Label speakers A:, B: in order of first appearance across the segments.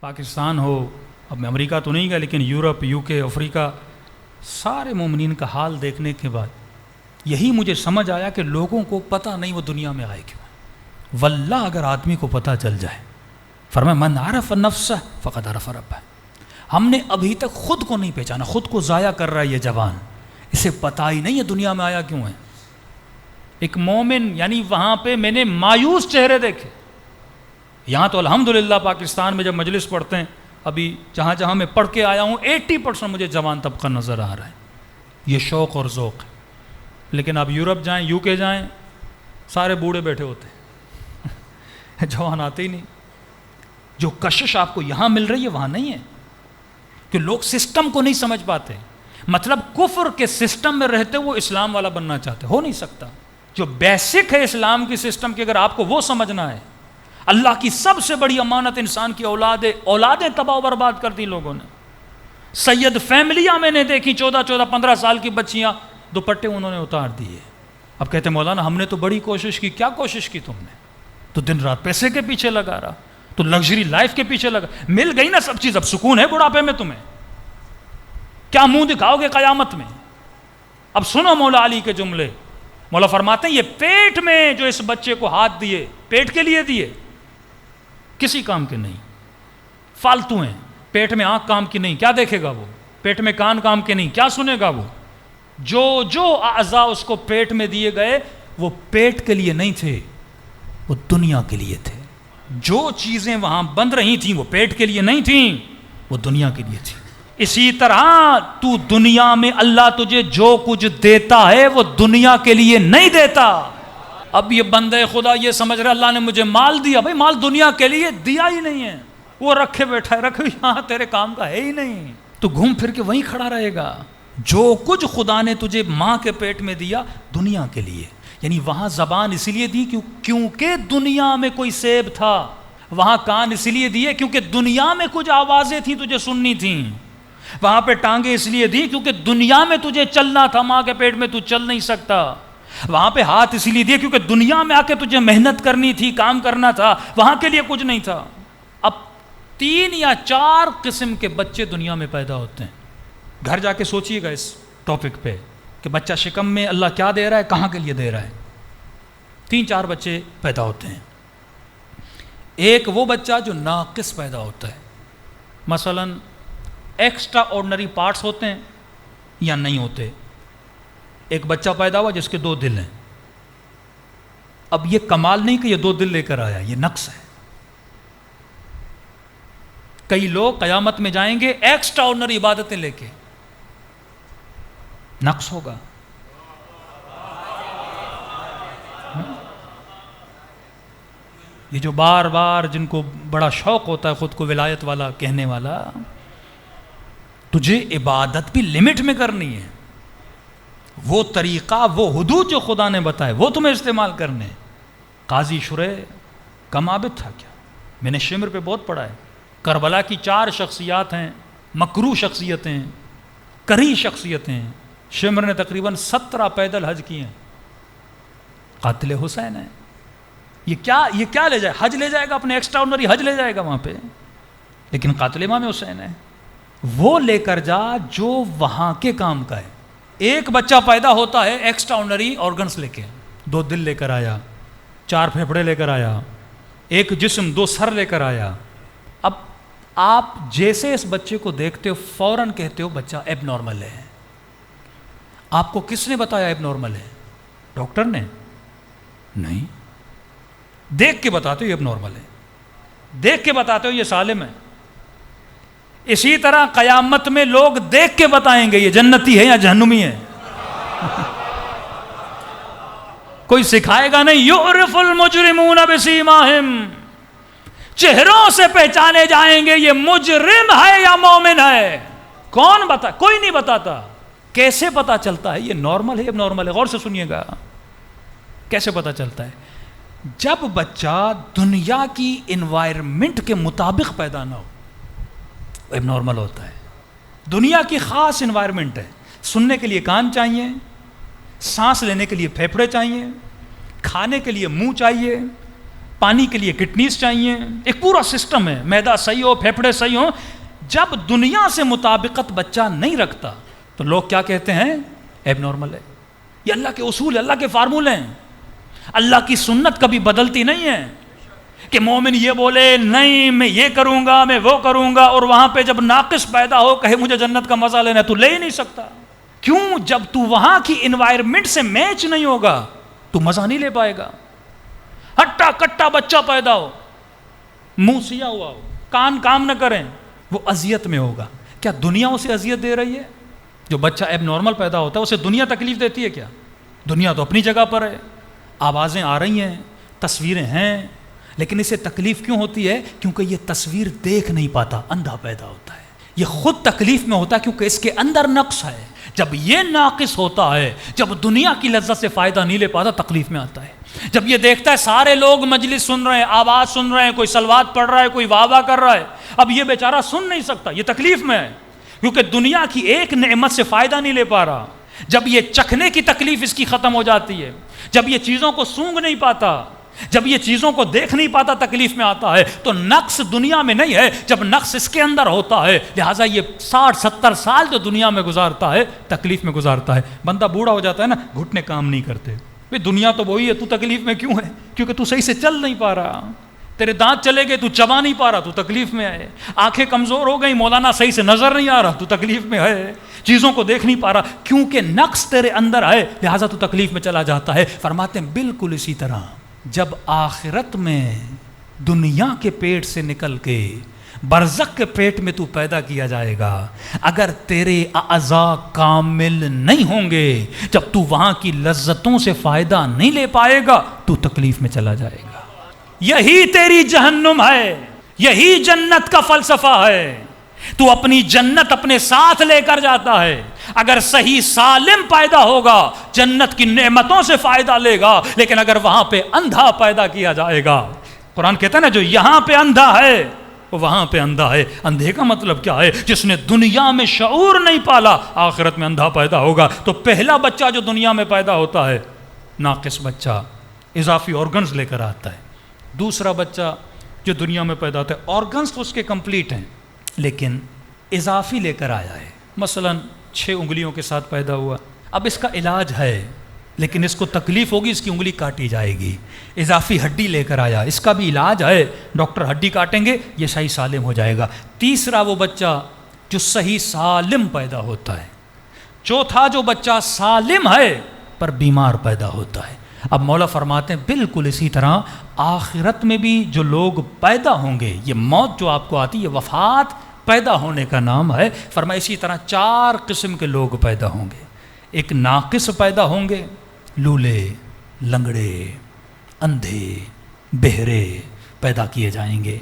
A: پاکستان ہو، اب میں امریکہ تو نہیں گیا لیکن یورپ، یو کے، افریقہ، سارے مومنین کا حال دیکھنے کے بعد یہی مجھے سمجھ آیا کہ لوگوں کو پتہ نہیں وہ دنیا میں آئے کیوں ہیں۔ واللہ اگر آدمی کو پتہ چل جائے، فرمایا من عرف نفسہ فقد عرف ربہ، ہم نے ابھی تک خود کو نہیں پہچانا، خود کو ضائع کر رہا ہے یہ جوان، اسے پتہ ہی نہیں ہے دنیا میں آیا کیوں ہے۔ ایک مومن، یعنی وہاں پہ میں نے مایوس چہرے دیکھے۔ یہاں تو الحمدللہ پاکستان میں جب مجلس پڑھتے ہیں، ابھی جہاں جہاں میں پڑھ کے آیا ہوں 80% مجھے جوان طبقہ نظر آ رہا ہے، یہ شوق اور ذوق ہے۔ لیکن آپ یورپ جائیں، یو کے جائیں، سارے بوڑھے بیٹھے ہوتے ہیں، جوان آتے ہی نہیں۔ جو کشش آپ کو یہاں مل رہی ہے وہاں نہیں ہے، کہ لوگ سسٹم کو نہیں سمجھ پاتے، مطلب کفر کے سسٹم میں رہتے وہ اسلام والا بننا چاہتے، ہو نہیں سکتا۔ جو بیسک ہے اسلام کی سسٹم کی، اگر آپ کو وہ سمجھنا ہے، اللہ کی سب سے بڑی امانت انسان کی اولادیں تباہ و برباد کر دی لوگوں نے۔ سید فیملیاں میں نے دیکھی، 14 15 سال کی بچیاں، دوپٹے انہوں نے اتار دیے۔ اب کہتے ہیں مولانا ہم نے تو بڑی کوشش کی۔ کیا کوشش کی تم نے؟ تو دن رات پیسے کے پیچھے لگا رہا، تو لگژری لائف کے پیچھے لگا، مل گئی نا سب چیز، اب سکون ہے بڑھاپے میں تمہیں؟ کیا منہ دکھاؤ گے قیامت میں؟ اب سنو مولا علی کے جملے، مولا فرماتے ہیں یہ پیٹ میں جو اس بچے کو ہاتھ دیے، پیٹ کے لیے دیے، کسی کام کے نہیں، فالتو ہیں۔ پیٹ میں آنکھ کام کی نہیں، کیا دیکھے گا وہ؟ پیٹ میں کان کام کے نہیں، کیا سنے گا وہ؟ جو اعضاء اس کو پیٹ میں دیے گئے وہ پیٹ کے لیے نہیں تھے، وہ دنیا کے لیے تھے۔ جو چیزیں وہاں بند رہی تھیں وہ پیٹ کے لیے نہیں تھیں، وہ دنیا کے لیے تھی۔ اسی طرح تو دنیا میں اللہ تجھے جو کچھ دیتا ہے وہ دنیا کے لیے نہیں دیتا۔ اب یہ بندے خدا یہ سمجھ رہا اللہ نے مجھے مال دیا، بھائی مال دنیا کے لیے دیا ہی نہیں ہے، وہ رکھے بیٹھا ہے، رکھے یہاں تیرے کام کا ہے ہی نہیں، تو گھوم پھر کے وہیں کھڑا رہے گا۔ جو کچھ خدا نے تجھے ماں کے پیٹ میں دیا دنیا کے لیے، یعنی وہاں زبان اسی لیے دی کیونکہ دنیا میں کوئی سیب تھا، وہاں کان اسی لیے دیے کیونکہ دنیا میں کچھ آوازیں تھیں تجھے سننی تھیں، وہاں پہ ٹانگیں اس لیے دی کیونکہ دنیا میں تجھے چلنا تھا، ماں کے پیٹ میں تو چل نہیں سکتا، وہاں پہ ہاتھ اسی لیے دیے کیونکہ دنیا میں آ کے تجھے محنت کرنی تھی، کام کرنا تھا، وہاں کے لیے کچھ نہیں تھا۔ اب 3 یا 4 قسم کے بچے دنیا میں پیدا ہوتے ہیں، گھر جا کے سوچئے گا اس ٹاپک پہ کہ بچہ شکم میں اللہ کیا دے رہا ہے، کہاں کے لیے دے رہا ہے۔ 3-4 بچے پیدا ہوتے ہیں۔ ایک وہ بچہ جو ناقص پیدا ہوتا ہے، مثلا ایکسٹرا آرڈنری پارٹس ہوتے ہیں یا نہیں ہوتے۔ ایک بچہ پیدا ہوا جس کے 2 دل ہیں، اب یہ کمال نہیں کہ یہ 2 دل لے کر آیا، یہ نقص ہے۔ کئی لوگ قیامت میں جائیں گے ایکسٹرا آرڈنری عبادتیں لے کے، نقص ہوگا۔ یہ جو بار بار جن کو بڑا شوق ہوتا ہے خود کو ولایت والا کہنے والا، تجھے عبادت بھی لمٹ میں کرنی ہے، وہ طریقہ، وہ حدود جو خدا نے بتائے وہ تمہیں استعمال کرنے۔ قاضی شریح کم عابد تھا کیا؟ میں نے شمر پہ بہت پڑھا ہے، کربلا کی 4 شخصیات ہیں، مکروہ شخصیتیں، کری شخصیتیں۔ شمر نے تقریباً 17 پیدل حج کیے ہیں، قاتل حسین ہے۔ یہ کیا لے جائے؟ حج لے جائے گا، اپنے ایکسٹرا آرڈنری حج لے جائے گا وہاں پہ، لیکن قاتل امام حسین ہے۔ وہ لے کر جا جو وہاں کے کام کا ہے۔ ایک بچہ پیدا ہوتا ہے ایکسٹرا آرڈنری آرگنس لے کے، 2 دل لے کر آیا، 4 پھیپھڑے لے کر آیا، ایک جسم، 2 سر لے کر آیا۔ اب آپ جیسے اس بچے کو دیکھتے ہو فوراً کہتے ہو بچہ ایب نارمل ہے۔ آپ کو کس نے بتایا ایب نارمل ہے؟ ڈاکٹر نے نہیں، دیکھ کے بتاتے ہو یہ ایب نارمل ہے، دیکھ کے بتاتے ہو یہ سالم ہے۔ اسی طرح قیامت میں لوگ دیکھ کے بتائیں گے یہ جنتی ہے یا جہنمی ہے، کوئی سکھائے گا نہیں۔ یعرف المجرمون بسیماہم، چہروں سے پہچانے جائیں گے یہ مجرم ہے یا مومن ہے۔ کون بتا؟ کوئی نہیں بتاتا۔ کیسے پتا چلتا ہے یہ نارمل ہے یا نارمل ہے؟ غور سے سنیے گا، کیسے پتا چلتا ہے؟ جب بچہ دنیا کی انوائرمنٹ کے مطابق پیدا نہ ہو، ایب نارمل ہوتا ہے۔ دنیا کی خاص انوائرمنٹ ہے، سننے کے لیے کان چاہیے، سانس لینے کے لیے پھیپھڑے چاہیے، کھانے کے لیے منہ چاہیے، پانی کے لیے کڈنیز چاہیے، ایک پورا سسٹم ہے، معدہ صحیح ہو، پھیپھڑے صحیح ہو. جب دنیا سے مطابقت بچہ نہیں رکھتا تو لوگ کیا کہتے ہیں؟ ایب نارمل ہے. یہ اللہ کے اصول، اللہ کے فارمولے ہیں. اللہ کی سنت کبھی بدلتی نہیں ہے کہ مومن یہ بولے نہیں میں یہ کروں گا، میں وہ کروں گا، اور وہاں پہ جب ناقص پیدا ہو کہے مجھے جنت کا مزہ لینا ہے، تو لے ہی نہیں سکتا. کیوں؟ جب تو وہاں کی انوائرمنٹ سے میچ نہیں ہوگا تو مزہ نہیں لے پائے گا. ہٹا کٹا بچہ پیدا ہو، منہ سیا ہوا ہو، کان کام نہ کریں، وہ اذیت میں ہوگا. کیا دنیا اسے اذیت دے رہی ہے؟ جو بچہ ایب نارمل پیدا ہوتا ہے اسے دنیا تکلیف دیتی ہے کیا؟ دنیا تو اپنی جگہ پر ہے، آوازیں آ رہی ہیں، تصویریں ہیں، لیکن اسے تکلیف کیوں ہوتی ہے؟ کیونکہ یہ تصویر دیکھ نہیں پاتا، اندھا پیدا ہوتا ہے. یہ خود تکلیف میں ہوتا ہے کیونکہ اس کے اندر نقص ہے. جب یہ ناقص ہوتا ہے، جب دنیا کی لذت سے فائدہ نہیں لے پاتا، تکلیف میں آتا ہے. جب یہ دیکھتا ہے سارے لوگ مجلس سن رہے ہیں، آواز سن رہے ہیں، کوئی صلوات پڑھ رہا ہے، کوئی واہ واہ کر رہا ہے، اب یہ بیچارہ سن نہیں سکتا، یہ تکلیف میں ہے کیونکہ دنیا کی ایک نعمت سے فائدہ نہیں لے پا رہا. جب یہ چکھنے کی تکلیف اس کی ختم ہو جاتی ہے، جب یہ چیزوں کو سونگھ نہیں پاتا، جب یہ چیزوں کو دیکھ نہیں پاتا، تکلیف میں آتا ہے. تو نقص دنیا میں نہیں ہے، جب نقص اس کے اندر ہوتا ہے، لہٰذا یہ 60-70 سال جو دنیا میں گزارتا ہے تکلیف میں گزارتا ہے. بندہ بوڑھا ہو جاتا ہے نا، گھٹنے کام نہیں کرتے، دنیا تو وہی ہے، تو تکلیف میں کیوں ہے؟ کیونکہ تو صحیح سے چل نہیں پا رہا. تیرے دانت چلے گئے، تو چبا نہیں پا رہا، تو تکلیف میں ہے. آنکھیں کمزور ہو گئی، مولانا صحیح سے نظر نہیں آ رہا، تو تکلیف میں ہے. چیزوں کو دیکھ نہیں پا رہا، کیونکہ نقص تیرے اندر ہے، لہٰذا تو تکلیف میں چلا جاتا ہے. فرماتے ہیں بالکل اسی طرح جب آخرت میں دنیا کے پیٹ سے نکل کے برزخ کے پیٹ میں تو پیدا کیا جائے گا، اگر تیرے اعضاء کامل نہیں ہوں گے، جب تو وہاں کی لذتوں سے فائدہ نہیں لے پائے گا تو تکلیف میں چلا جائے گا. یہی تیری جہنم ہے، یہی جنت کا فلسفہ ہے. تو اپنی جنت اپنے ساتھ لے کر جاتا ہے. اگر صحیح سالم پیدا ہوگا جنت کی نعمتوں سے فائدہ لے گا، لیکن اگر وہاں پہ اندھا پیدا کیا جائے گا، قرآن کہتا ہے نا جو یہاں پہ اندھا ہے وہ وہاں پہ اندھا ہے. اندھے کا مطلب کیا ہے؟ جس نے دنیا میں شعور نہیں پالا، آخرت میں اندھا پیدا ہوگا. تو پہلا بچہ جو دنیا میں پیدا ہوتا ہے ناقص بچہ، اضافی آرگنز لے کر آتا ہے. دوسرا بچہ جو دنیا میں پیدا ہوتا ہے، آرگنز تو اس کے کمپلیٹ ہیں لیکن اضافی لے کر آیا ہے. مثلا 6 انگلیوں کے ساتھ پیدا ہوا، اب اس کا علاج ہے لیکن اس کو تکلیف ہوگی، اس کی انگلی کاٹی جائے گی. اضافی ہڈی لے کر آیا، اس کا بھی علاج ہے، ڈاکٹر ہڈی کاٹیں گے، یہ صحیح سالم ہو جائے گا. تیسرا وہ بچہ جو صحیح سالم پیدا ہوتا ہے. چوتھا جو بچہ سالم ہے پر بیمار پیدا ہوتا ہے. اب مولا فرماتے ہیں بالکل اسی طرح آخرت میں بھی جو لوگ پیدا ہوں گے، یہ موت جو آپ کو آتی ہے، یہ وفات پیدا ہونے کا نام ہے. فرمایا اسی طرح 4 قسم کے لوگ پیدا ہوں گے. ایک ناقص پیدا ہوں گے، لولے، لنگڑے، اندھے، بہرے پیدا کیے جائیں گے.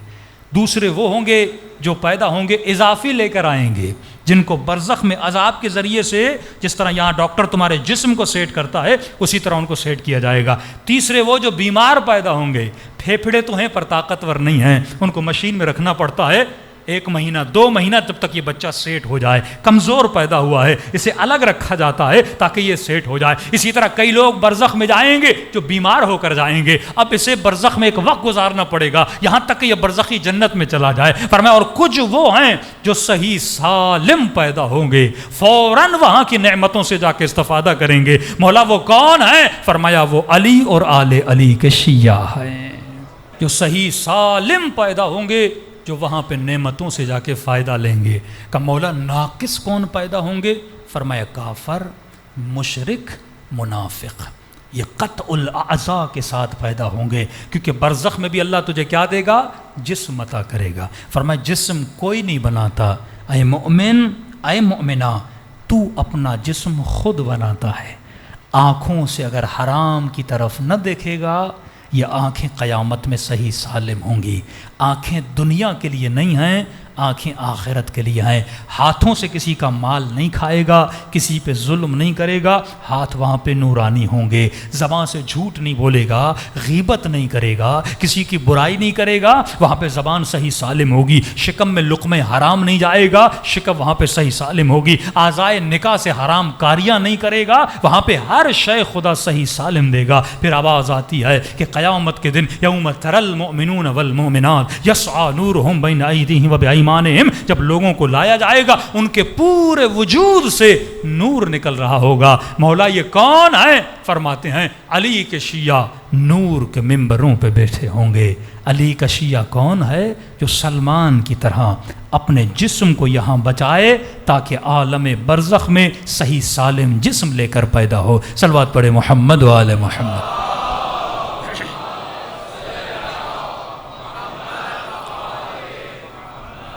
A: دوسرے وہ ہوں گے جو پیدا ہوں گے اضافی لے کر آئیں گے، جن کو برزخ میں عذاب کے ذریعے سے جس طرح یہاں ڈاکٹر تمہارے جسم کو سیٹ کرتا ہے اسی طرح ان کو سیٹ کیا جائے گا. تیسرے وہ جو بیمار پیدا ہوں گے، پھیپھڑے تو ہیں پر طاقتور نہیں ہیں، ان کو مشین میں رکھنا پڑتا ہے 1 مہینہ 2 مہینہ جب تک یہ بچہ سیٹ ہو جائے. کمزور پیدا ہوا ہے، اسے الگ رکھا جاتا ہے تاکہ یہ سیٹ ہو جائے. اسی طرح کئی لوگ برزخ میں جائیں گے جو بیمار ہو کر جائیں گے، اب اسے برزخ میں ایک وقت گزارنا پڑے گا یہاں تک کہ یہ برزخی جنت میں چلا جائے. فرمایا اور کچھ وہ ہیں جو صحیح سالم پیدا ہوں گے، فوراً وہاں کی نعمتوں سے جا کے استفادہ کریں گے. مولا وہ کون ہیں؟ فرمایا وہ علی اور آل علی کے شیعہ ہیں، جو صحیح سالم پیدا ہوں گے، جو وہاں پہ نعمتوں سے جا کے فائدہ لیں گے. کہ مولا ناقص کون پیدا ہوں گے؟ فرمایا کافر، مشرک، منافق. یہ قطع الاعضاء کے ساتھ پیدا ہوں گے، کیونکہ برزخ میں بھی اللہ تجھے کیا دے گا؟ جسم عطا کرے گا. فرمایا جسم کوئی نہیں بناتا، اے مؤمن، اے مؤمنہ، تو اپنا جسم خود بناتا ہے. آنکھوں سے اگر حرام کی طرف نہ دیکھے گا، یہ آنکھیں قیامت میں صحیح سالم ہوں گی. آنکھیں دنیا کے لیے نہیں ہیں، آنکھیں آخرت کے لیے ہیں۔ ہاتھوں سے کسی کا مال نہیں کھائے گا، کسی پہ ظلم نہیں کرے گا، ہاتھ وہاں پہ نورانی ہوں گے۔ زبان سے جھوٹ نہیں بولے گا، غیبت نہیں کرے گا، کسی کی برائی نہیں کرے گا، وہاں پہ زبان صحیح سالم ہوگی۔ شکم میں لقمہ حرام نہیں جائے گا، شکم وہاں پہ صحیح سالم ہوگی۔ اعضائے نکاح سے حرام کاریاں نہیں کرے گا، وہاں پہ ہر شے خدا صحیح سالم دے گا۔ پھر آواز آتی ہے کہ قیامت کے دن یوم تری المؤمنون والمؤمنات یسعی نورہم بین ایدیہم وبایمانہم، جب لوگوں کو لایا جائے گا ان کے پورے وجود سے نور نکل رہا ہوگا۔ مولا یہ کون ہے؟ فرماتے ہیں علی کے شیعہ نور کے ممبروں پہ بیٹھے ہوں گے۔ علی کا شیعہ کون ہے؟ جو سلمان کی طرح اپنے جسم کو یہاں بچائے تاکہ عالم برزخ میں صحیح سالم جسم لے کر پیدا ہو۔ صلوات پڑھے محمد و آل محمد۔